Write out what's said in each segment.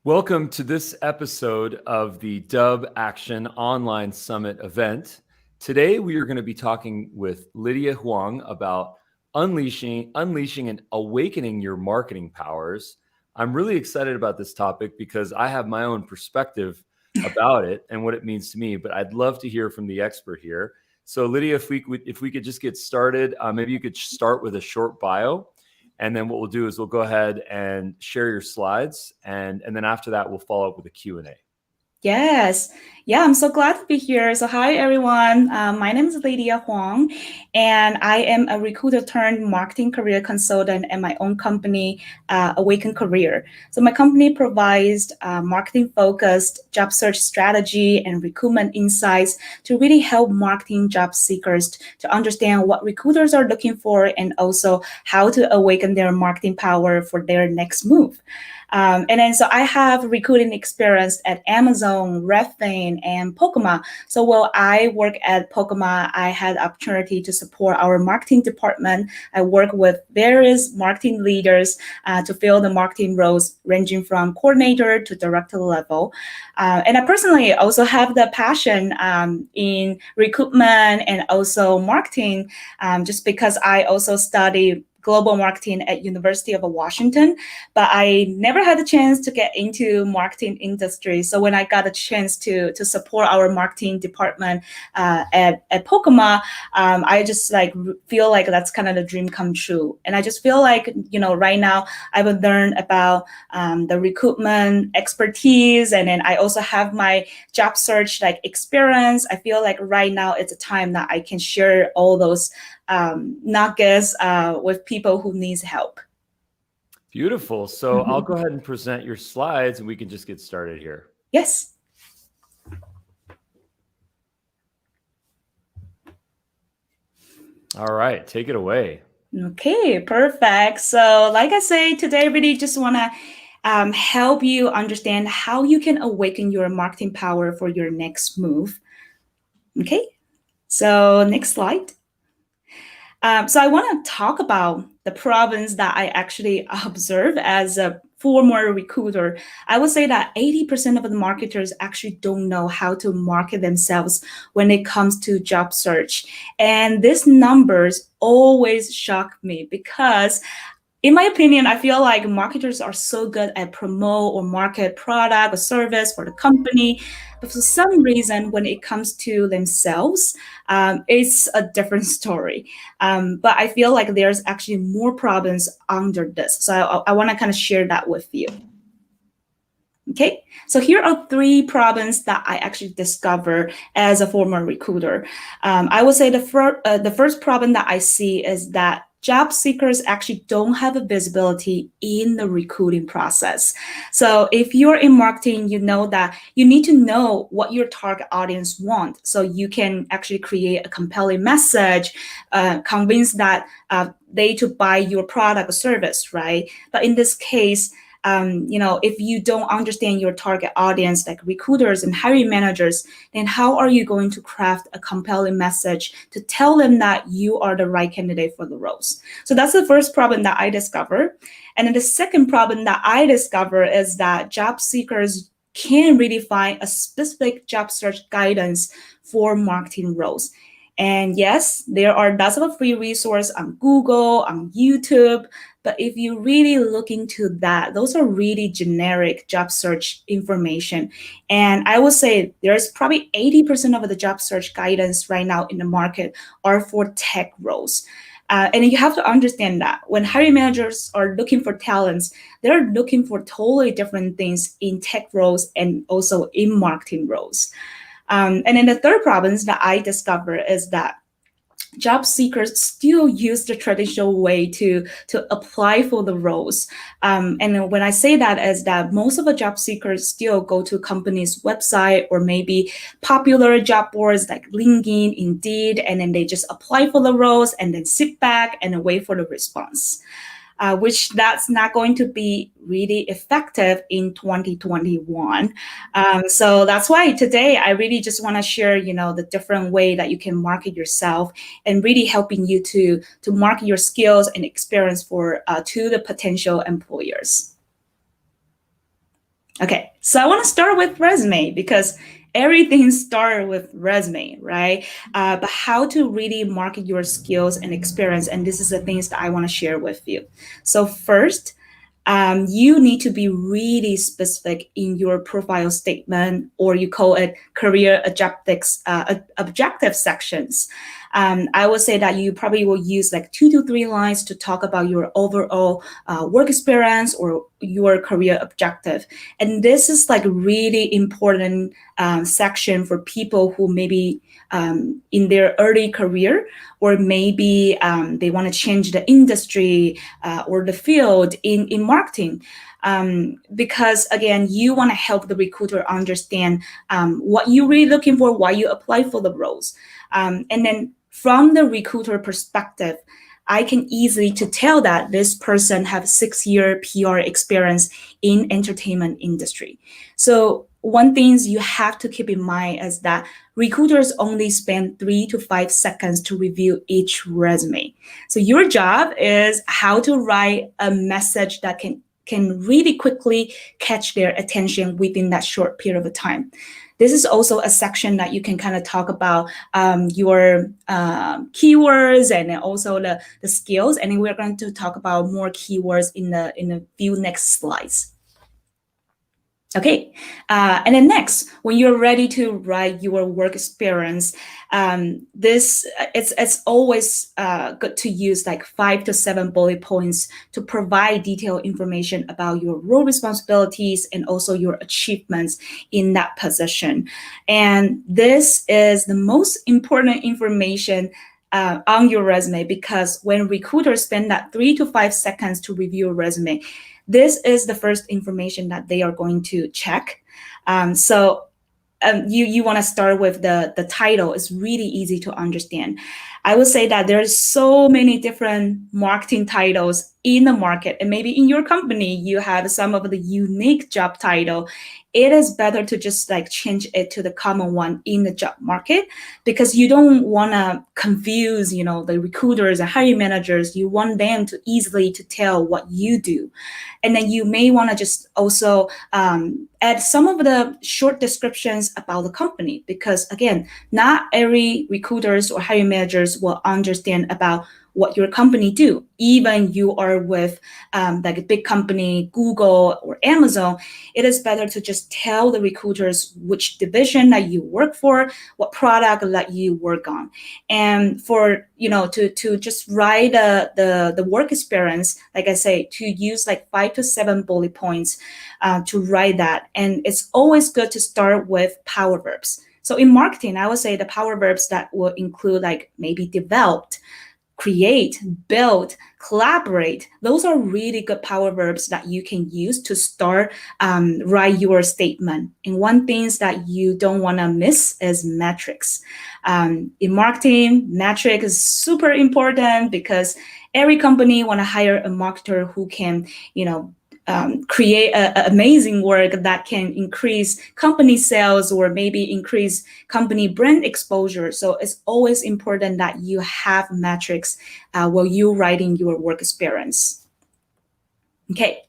Welcome to this episode of the Dubb Action Online Summit event. Today, we are going to be talking with Lydia Huang about unleashing and awakening your marketing powers. I'm really excited about this topic because I have my own perspective about it and what it means to me, but I'd love to hear from the expert here. So Lydia, if we could just get started, maybe you could start with a short bio. And then what we'll do is we'll go ahead and share your slides. And then after that, we'll follow up with a Q&A. Yes. Yeah, I'm so glad to be here. So hi, everyone. My name is Lydia Huang, and I am a recruiter turned marketing career consultant at my own company, Awaken Career. So my company provides marketing-focused job search strategy and recruitment insights to really help marketing job seekers to understand what recruiters are looking for and also how to awaken their marketing power for their next move. So I have recruiting experience at Amazon, Redfin, and Pokemon. So while I work at Pokemon, I had the opportunity to support our marketing department. I work with various marketing leaders to fill the marketing roles ranging from coordinator to director level. And I personally also have the passion in recruitment and also marketing just because I also study global marketing at University of Washington, but I never had a chance to get into marketing industry. So when I got a chance to support our marketing department at Pokemon, I just feel like that's kind of the dream come true. And I just feel like, right now I've learned about the recruitment expertise, and then I also have my job search experience. I feel like right now it's a time that I can share all those nuggets with people who needs help. Beautiful. So I'll go ahead and present your slides and we can just get started here. Yes. All right, take it away. Okay, perfect. So like I say, today really just want to help you understand how you can awaken your marketing power for your next move. Okay, so next slide. So I want to talk about the problems that I actually observe as a former recruiter. I would say that 80% of the marketers actually don't know how to market themselves when it comes to job search. And these numbers always shock me because in my opinion, I feel like marketers are so good at promote or market product or service for the company, but for some reason, when it comes to themselves, it's a different story. But I feel like there's actually more problems under this, so I want to kind of share that with you. Okay, so here are 3 problems that I actually discovered as a former recruiter. I would say the first problem that I see is that job seekers actually don't have a visibility in the recruiting process. So if you're in marketing, you know that you need to know what your target audience want, so you can actually create a compelling message, convince that they to buy your product or service, right? But in this case, if you don't understand your target audience, like recruiters and hiring managers, then how are you going to craft a compelling message to tell them that you are the right candidate for the roles? So that's the first problem that I discovered. And then the second problem that I discovered is that job seekers can't really find a specific job search guidance for marketing roles. And yes, there are lots of free resources on Google, on YouTube, but if you really look into that, those are really generic job search information. And I would say there's probably 80% of the job search guidance right now in the market are for tech roles. And you have to understand that when hiring managers are looking for talents, they're looking for totally different things in tech roles and also in marketing roles. And then the third problem that I discovered is that job seekers still use the traditional way to apply for the roles. And when I say that is that most of the job seekers still go to companies' website or maybe popular job boards like LinkedIn, Indeed, and then they just apply for the roles and then sit back and wait for the response. Which that's not going to be really effective in 2021. So that's why today I really just want to share, the different way that you can market yourself and really helping you to market your skills and experience for to the potential employers. Okay, so I want to start with resume because everything starts with resume, right? But how to really market your skills and experience, and this is the things that I want to share with you. So first, you need to be really specific in your profile statement, or you call it career objective sections. I would say that you probably will use like 2 to 3 lines to talk about your overall work experience or your career objective. And this is like really important section for people who maybe in their early career, or maybe they want to change the industry or the field in marketing. Because again, you want to help the recruiter understand what you're really looking for, why you apply for the roles. And then from the recruiter perspective, I can easily to tell that this person have 6-year PR experience in entertainment industry. So one thing you have to keep in mind is that recruiters only spend 3 to 5 seconds to review each resume. So your job is how to write a message that can really quickly catch their attention within that short period of time. This is also a section that you can kind of talk about your keywords and also the skills. And we're going to talk about more keywords in the few next slides. Okay, and then next, when you're ready to write your work experience, it's always good to use like 5 to 7 bullet points to provide detailed information about your role responsibilities and also your achievements in that position. And this is the most important information on your resume, because when recruiters spend that 3 to 5 seconds to review a resume, this is the first information that they are going to check. You want to start with the title. It's really easy to understand. I would say that there's so many different marketing titles in the market, and maybe in your company you have some of the unique job title. It is better to just like change it to the common one in the job market, because you don't want to confuse, the recruiters and hiring managers. You want them to easily to tell what you do. And then you may want to just also add some of the short descriptions about the company, because again, not every recruiters or hiring managers will understand about what your company do. Even you are with like a big company, Google or Amazon, it is better to just tell the recruiters which division that you work for, what product that you work on. And for, to just write the work experience, like I say, to use like 5 to 7 bullet points to write that. And it's always good to start with power verbs. So in marketing, I would say the power verbs that will include like maybe developed, create, build, collaborate. Those are really good power verbs that you can use to start write your statement. And one thing that you don't want to miss is metrics. In marketing, metric is super important, because every company want to hire a marketer who can, create amazing work that can increase company sales or maybe increase company brand exposure. So it's always important that you have metrics while you're writing your work experience. Okay.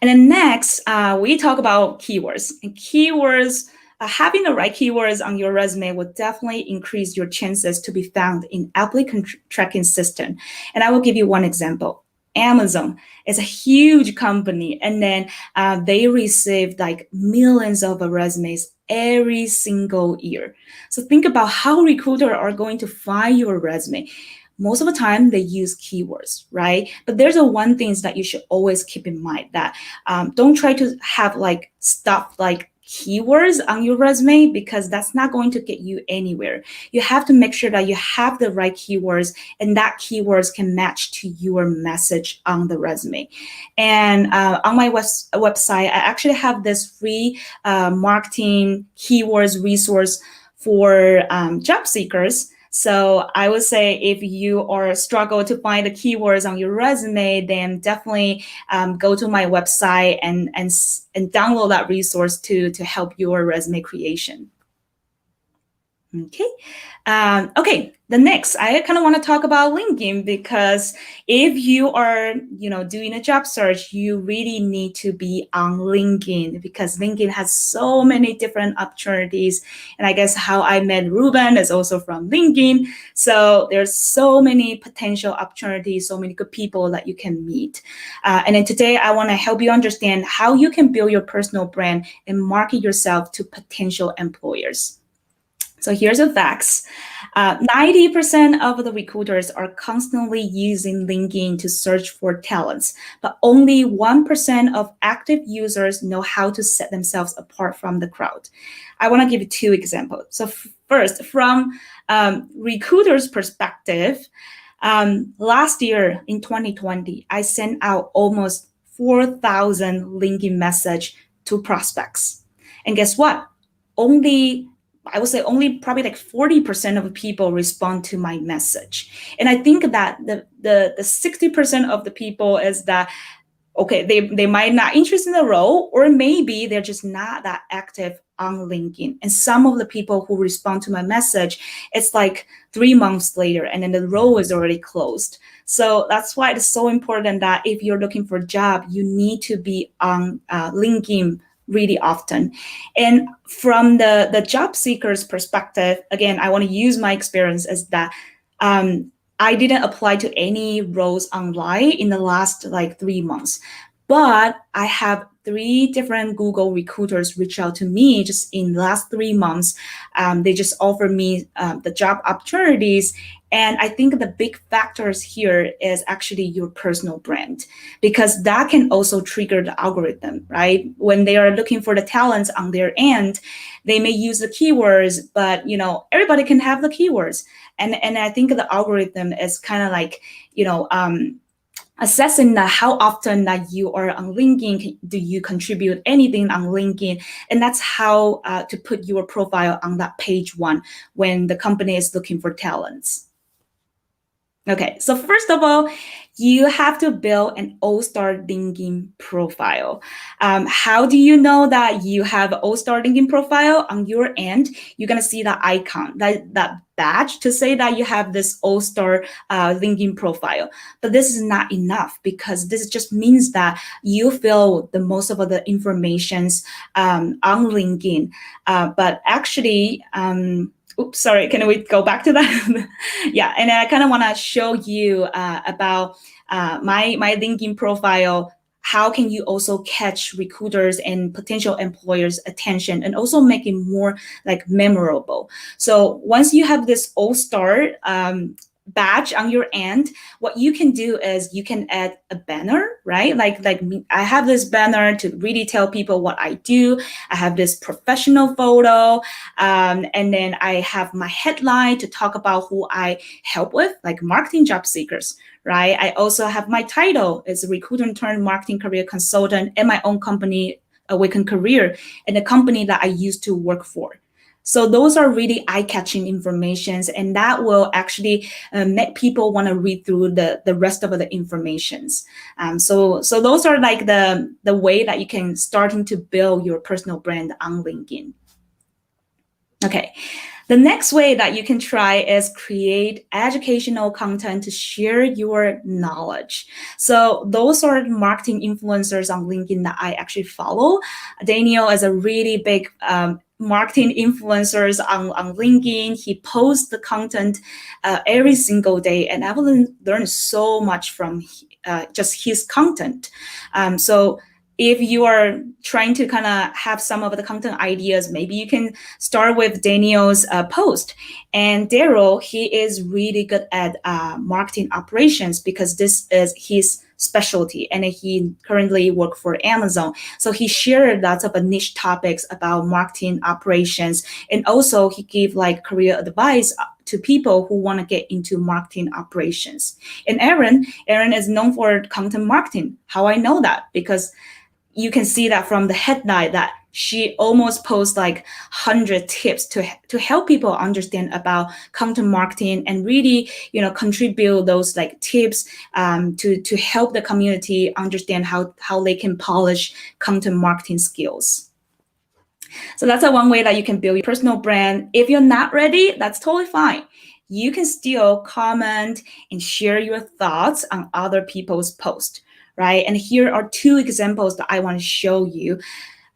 And then next, we talk about keywords. And keywords, having the right keywords on your resume will definitely increase your chances to be found in applicant tracking system. And I will give you one example. Amazon is a huge company, and then they receive like millions of resumes every single year. So think about how recruiters are going to find your resume. Most of the time they use keywords, right? But there's one thing that you should always keep in mind, that don't try to have like stuff like keywords on your resume, because that's not going to get you anywhere. You have to make sure that you have the right keywords, and that keywords can match to your message on the resume. And on my website, I actually have this free marketing keywords resource for job seekers. So I would say if you are struggle to find the keywords on your resume, then definitely go to my website and download that resource to help your resume creation. Okay. Okay. The next, I kind of want to talk about LinkedIn, because if you are, doing a job search, you really need to be on LinkedIn, because LinkedIn has so many different opportunities. And I guess how I met Ruben is also from LinkedIn. So there's so many potential opportunities, so many good people that you can meet. And then today, I want to help you understand how you can build your personal brand and market yourself to potential employers. So here's the facts. 90% of the recruiters are constantly using LinkedIn to search for talents, but only 1% of active users know how to set themselves apart from the crowd. I want to give you 2 examples. So first, from recruiters' perspective, last year in 2020, I sent out almost 4,000 LinkedIn message to prospects. And guess what? I would say only probably like 40% of people respond to my message. And I think that the 60% of the people is that, okay, they might not interested in the role, or maybe they're just not that active on LinkedIn. And some of the people who respond to my message, it's like 3 months later, and then the role is already closed. So that's why it's so important that if you're looking for a job, you need to be on LinkedIn really often. And from the job seeker's perspective, again, I want to use my experience as that I didn't apply to any roles online in the last like 3 months, but I have 3 different Google recruiters reach out to me just in the last 3 months. They just offer me the job opportunities. And I think the big factors here is actually your personal brand, because that can also trigger the algorithm, right? When they are looking for the talents on their end, they may use the keywords, but everybody can have the keywords. And I think the algorithm is kind of like, assessing that how often that you are on LinkedIn, do you contribute anything on LinkedIn? And that's how to put your profile on that page 1 when the company is looking for talents. Okay, so first of all, you have to build an all-star LinkedIn profile. How do you know that you have an all-star LinkedIn profile? On your end, you're gonna see the icon, that badge to say that you have this all-star LinkedIn profile. But this is not enough, because this just means that you fill the most of the informations on LinkedIn. But actually, oops, sorry, can we go back to that? Yeah, and I kind of want to show you about my LinkedIn profile. How can you also catch recruiters and potential employers' attention, and also make it more like memorable? So once you have this all-star badge on your end, what you can do is you can add a banner, right? Like I have this banner to really tell people what I do. I have this professional photo, and then I have my headline to talk about who I help with, like marketing job seekers, right? I also have my title as a recruiter turned marketing career consultant and my own company, Awaken Career, and the company that I used to work for. So those are really eye-catching informations, and that will actually make people want to read through the rest of the informations. So those are like the way that you can starting to build your personal brand on LinkedIn. Okay. The next way that you can try is create educational content to share your knowledge. So those are marketing influencers on LinkedIn that I actually follow. Daniel is a really big marketing influencers on LinkedIn. He posts the content every single day, and I've learned so much from just his content. So if you are trying to kind of have some of the content ideas, maybe you can start with Daniel's post. And Daryl, he is really good at marketing operations, because this is his specialty, and he currently works for Amazon. So he shared lots of niche topics about marketing operations, and also he gave like career advice to people who want to get into marketing operations. And Erin is known for content marketing. How I know that? Because you can see that from the headline that she almost posts like 100 tips to help people understand about content marketing, and really, contribute those like tips to help the community understand how they can polish content marketing skills. So that's one way that you can build your personal brand. If you're not ready, that's totally fine. You can still comment and share your thoughts on other people's posts, right? And here are two examples that I want to show you.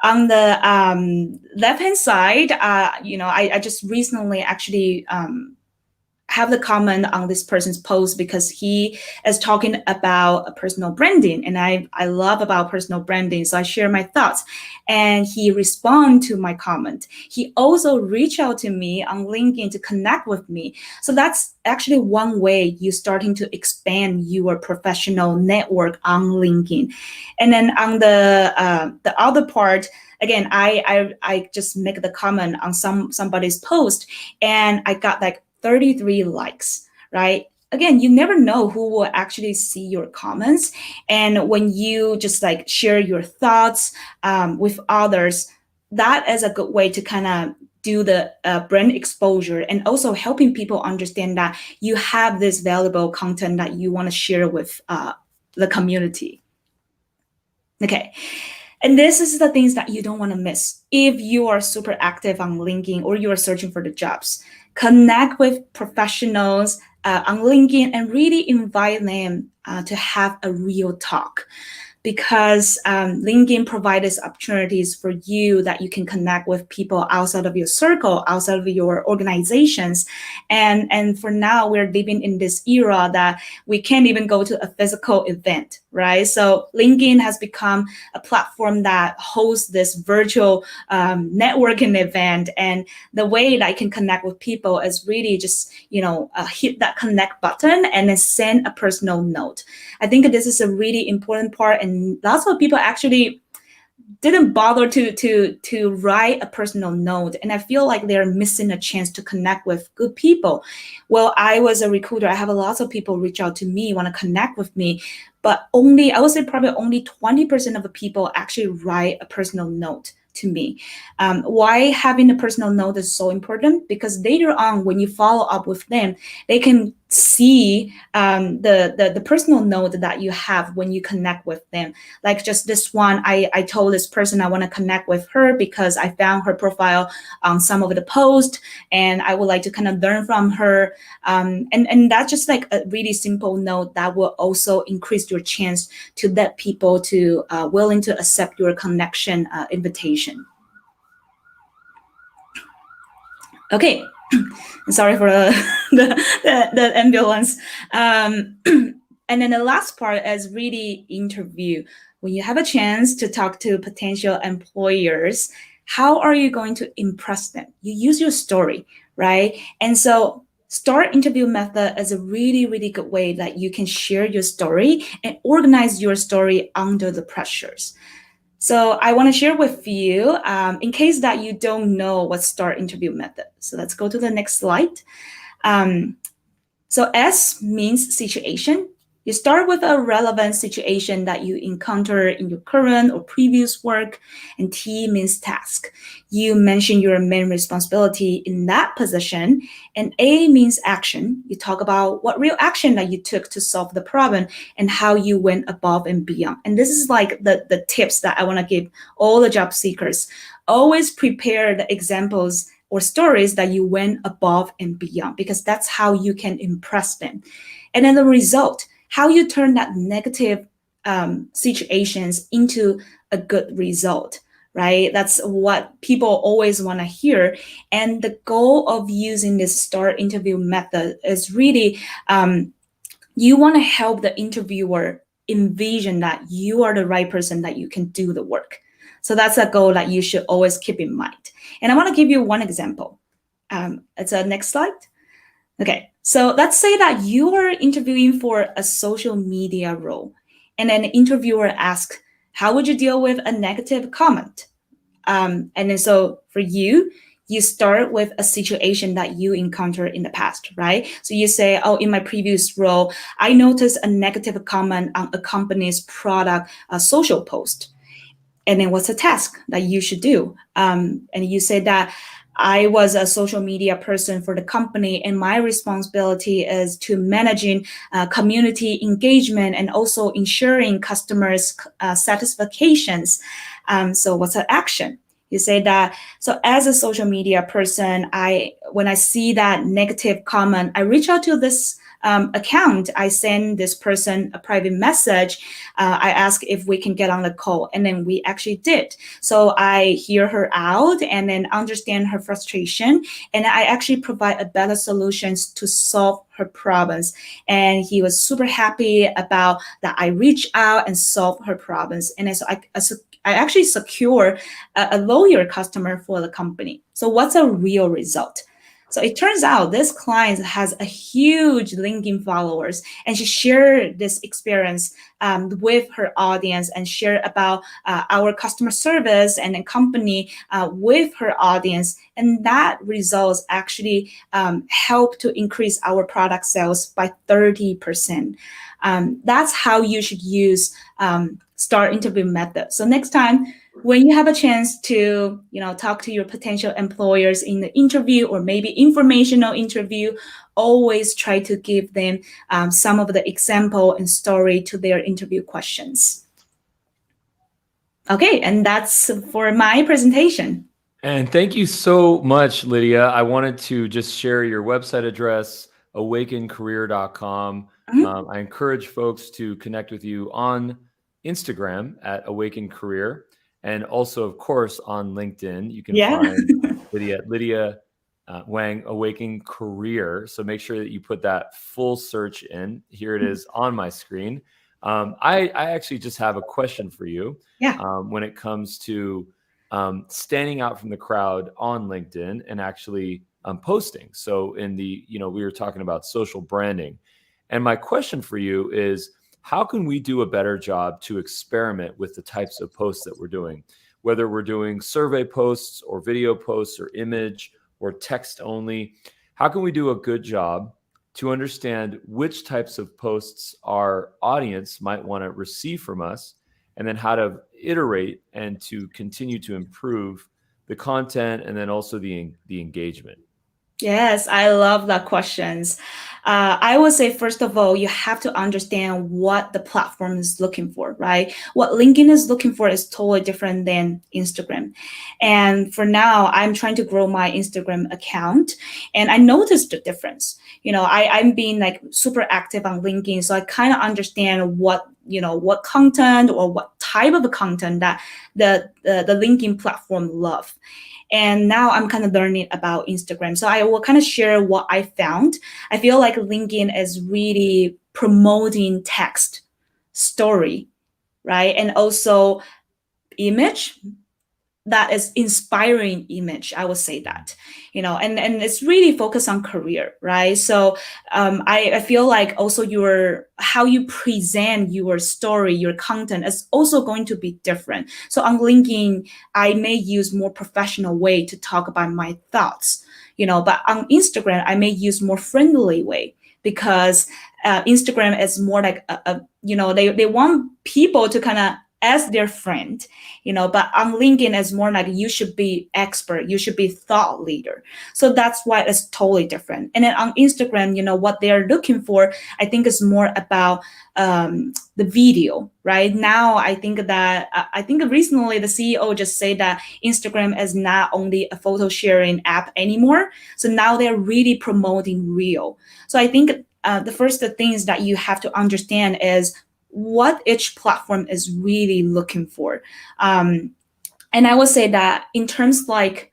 On the left-hand side, I just recently actually have the comment on this person's post because he is talking about personal branding, and I love about personal branding, so I share my thoughts, and he responded to my comment. He also reached out to me on LinkedIn to connect with me. So that's actually one way you're starting to expand your professional network on LinkedIn. And then on the other part, again, I just make the comment on somebody's post, and I got like 33 likes, right? Again, you never know who will actually see your comments. And when you just like share your thoughts with others, that is a good way to kind of do the brand exposure, and also helping people understand that you have this valuable content that you want to share with the community. Okay. And this is the things that you don't want to miss if you are super active on LinkedIn or you are searching for the jobs. Connect with professionals on LinkedIn and really invite them to have a real talk, because LinkedIn provides opportunities for you that you can connect with people outside of your circle, outside of your organizations. And for now, we're living in this era that we can't even go to a physical event, right? So LinkedIn has become a platform that hosts this virtual networking event. And the way that I can connect with people is really just, hit that connect button and then send a personal note. I think this is a really important part, and lots of people actually didn't bother to write a personal note, and I feel like they're missing a chance to connect with good people. Well, I was a recruiter. I have a lot of people reach out to me, want to connect with me, but I would say probably only 20% of the people actually write a personal note to me. Why having a personal note is so important? Because later on, when you follow up with them, they can see the personal note that you have when you connect with them. Like just this one, I told this person I want to connect with her because I found her profile on some of the posts, and I would like to kind of learn from her. And that's just like a really simple note that will also increase your chance to let people to willing to accept your connection invitation. Okay, sorry for the ambulance. And then the last part is really interview. When you have a chance to talk to potential employers, how are you going to impress them? You use your story, right? And so STAR interview method is a really, really good way that you can share your story and organize your story under the pressures. So I want to share with you, in case that you don't know what STAR interview method. So let's go to the next slide. So S means situation. You start with a relevant situation that you encounter in your current or previous work, and T means task. You mention your main responsibility in that position, and A means action. You talk about what real action that you took to solve the problem and how you went above and beyond. And this is like the tips that I want to give all the job seekers. Always prepare the examples or stories that you went above and beyond, because that's how you can impress them. And then the result, how you turn that negative situations into a good result, right? That's what people always want to hear. And the goal of using this STAR interview method is really, you want to help the interviewer envision that you are the right person, that you can do the work. So that's a goal that you should always keep in mind. And I want to give you one example. It's a next slide. Okay, so let's say that you are interviewing for a social media role, and an interviewer asks, how would you deal with a negative comment? And then so for you, you start with a situation that you encountered in the past, right? So you say, oh, in my previous role, I noticed a negative comment on a company's product, a social post. And then what's a task that you should do? And you say that I was a social media person for the company, and my responsibility is to managing community engagement and also ensuring customers' satisfactions. So what's an action? You say that, so as a social media person, when I see that negative comment, I reach out to this account. I send this person a private message. I ask if we can get on the call, and then we actually did. So I hear her out and then understand her frustration, and I actually provide a better solutions to solve her problems. And he was super happy about that. I reached out and solved her problems, and so I actually secure a loyal customer for the company. So what's a real result? So it turns out this client has a huge LinkedIn followers, and she shared this experience with her audience and shared about our customer service and the company with her audience. And that results actually help to increase our product sales by 30%. That's how you should use STAR interview method. So next time, when you have a chance to talk to your potential employers in the interview or maybe informational interview, always try to give them some of the example and story to their interview questions. Okay, and that's for my presentation. And thank you so much, Lydia. I wanted to just share your website address, awakencareer.com. I encourage folks to connect with you on Instagram at Awaken Career, and also, of course, on LinkedIn. You can find Lydia Huang, Awaken Career. So make sure that you put that full search in. Here it is on my screen. I actually just have a question for you. When it comes to standing out from the crowd on LinkedIn and actually posting. So we were talking about social branding. And my question for you is, how can we do a better job to experiment with the types of posts that we're doing? Whether we're doing survey posts or video posts or image or text only, how can we do a good job to understand which types of posts our audience might want to receive from us, and then how to iterate and to continue to improve the content and then also the engagement? Yes, I love that questions. I would say, first of all, you have to understand what the platform is looking for, right? What LinkedIn is looking for is totally different than Instagram. And for now, I'm trying to grow my Instagram account, and I noticed the difference. I'm being like super active on LinkedIn, so I kind of understand what content or what type of content that the LinkedIn platform love. And now I'm kind of learning about Instagram. So I will kind of share what I found. I feel like LinkedIn is really promoting text, story, right? And also image. That is inspiring image, I would say that, and it's really focused on career, right? So I feel like also how you present your story, your content is also going to be different. So on LinkedIn, I may use more professional way to talk about my thoughts, but on Instagram, I may use more friendly way, because Instagram is more like they want people to kind of as their friend, but on LinkedIn is more like you should be expert, you should be thought leader. So that's why it's totally different. And then on Instagram, what they're looking for, I think is more about the video, right? Now, I think recently the CEO just said that Instagram is not only a photo sharing app anymore. So now they're really promoting reel. So I think the first things that you have to understand is what each platform is really looking for. And I would say that in terms like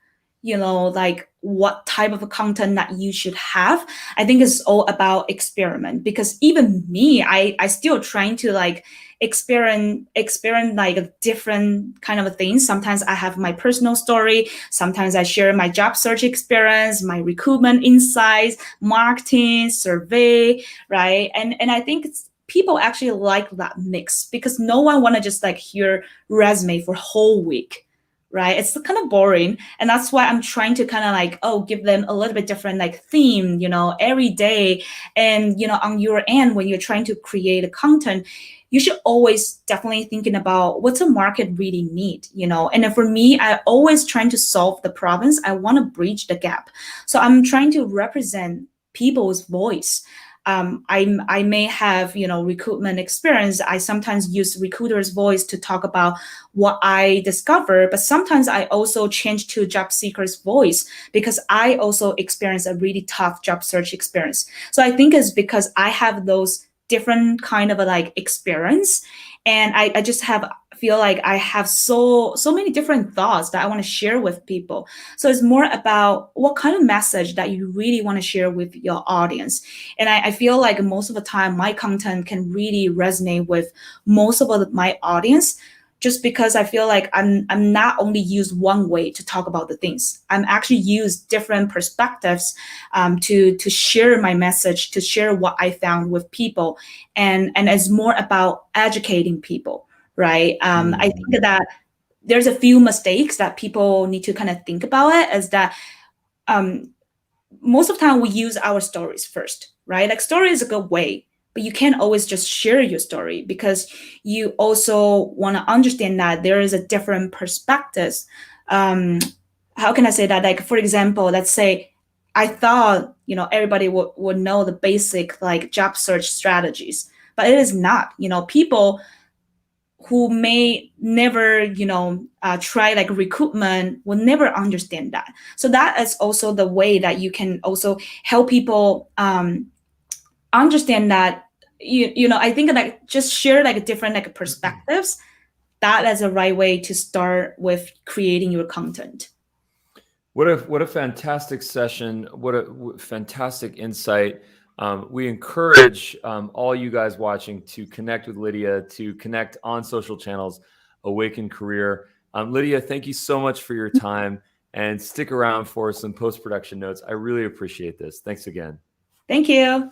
what type of content that you should have, I think it's all about experiment. Because even me, I still trying to like experiment like a different kind of things. Sometimes I have my personal story. Sometimes I share my job search experience, my recruitment insights, marketing, survey, right? And I think people actually like that mix, because no one want to just like hear resume for whole week, right? It's kind of boring. And that's why I'm trying to kind of like, give them a little bit different like theme, every day. And, on your end, when you're trying to create a content, you should always definitely thinking about what's the market really need, And then for me, I always trying to solve the problems. I want to bridge the gap. So I'm trying to represent people's voice. I may have, recruitment experience. I sometimes use recruiter's voice to talk about what I discover, but sometimes I also change to job seeker's voice because I also experience a really tough job search experience. So I think it's because I have those different kind of experience, and I just feel like I have so many different thoughts that I want to share with people. So it's more about what kind of message that you really want to share with your audience. And I feel like most of the time my content can really resonate with most of my audience, just because I feel like I'm not only use one way to talk about the things. I'm actually use different perspectives to share my message, to share what I found with people, and it's more about educating people, right? I think that there's a few mistakes that people need to kind of think about it, is that most of the time we use our stories first, right? Like story is a good way, but you can't always just share your story, because you also want to understand that there is a different perspectives. How can I say that? Like, for example, let's say I thought, everybody would know the basic like job search strategies, but it is not. People who may never try like recruitment will never understand that. So that is also the way that you can also help people understand that. I think like just share like different like perspectives. That is a right way to start with creating your content. What a fantastic session. What a fantastic insight. We encourage all you guys watching to connect with Lydia, to connect on social channels, Awaken Career. Lydia, thank you so much for your time, and stick around for some post-production notes. I really appreciate this. Thanks again. Thank you.